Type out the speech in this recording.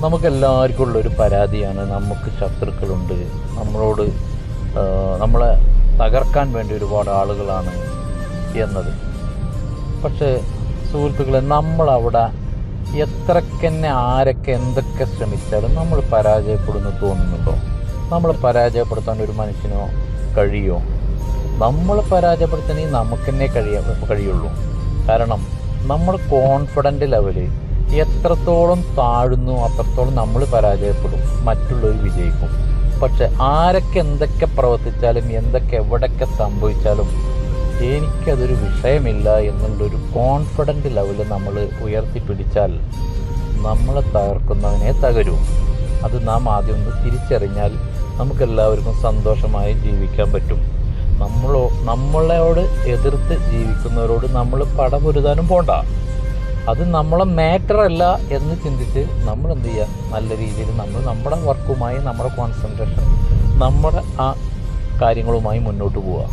നമുക്കെല്ലാവർക്കും ഉള്ളൊരു പരാതിയാണ്, നമുക്ക് ശത്രുക്കളുണ്ട്, നമ്മളോട് നമ്മളെ തകർക്കാൻ വേണ്ടി ഒരുപാട് ആളുകളാണ് എന്നത്. പക്ഷേ സുഹൃത്തുക്കളെ, നമ്മളവിടെ എത്രക്കന്നെ ആരൊക്കെ എന്തൊക്കെ ശ്രമിച്ചാലും നമ്മൾ പരാജയപ്പെടുന്നു തോന്നുന്നുണ്ടോ? നമ്മൾ പരാജയപ്പെടുത്താൻ ഒരു മനുഷ്യനോ കഴിയുമോ? നമ്മൾ പരാജയപ്പെടുത്തണമെങ്കിൽ നമുക്ക് തന്നെ കഴിയുള്ളൂ. കാരണം നമ്മൾ കോൺഫിഡൻ്റ് ലെവല് എത്രത്തോളം താഴുന്നു അത്രത്തോളം നമ്മൾ പരാജയപ്പെടും, മറ്റുള്ളവർ വിജയിക്കും. പക്ഷെ ആരൊക്കെ എന്തൊക്കെ പ്രവർത്തിച്ചാലും എന്തൊക്കെ എവിടെയൊക്കെ സംഭവിച്ചാലും എനിക്കതൊരു വിഷയമില്ല എന്നുള്ളൊരു കോൺഫിഡൻ്റ് ലെവൽ നമ്മൾ ഉയർത്തിപ്പിടിച്ചാൽ നമ്മളെ തകർക്കുന്നവനെ തകരൂ. അത് നാം ആദ്യം ഒന്ന് തിരിച്ചറിഞ്ഞാൽ നമുക്കെല്ലാവർക്കും സന്തോഷമായി ജീവിക്കാൻ പറ്റും. നമ്മളോട് എതിർത്ത് ജീവിക്കുന്നവരോട് നമ്മൾ പടപൊരുതാനും പോണ്ട. അത് നമ്മളെ മാറ്ററല്ല എന്ന് ചിന്തിച്ച് നമ്മൾ എന്ത് ചെയ്യുക, നല്ല രീതിയിൽ നമ്മൾ നമ്മുടെ വർക്കുമായി, നമ്മുടെ കോൺസെൻട്രേഷൻ, നമ്മുടെ ആ കാര്യങ്ങളുമായി മുന്നോട്ട് പോവുക.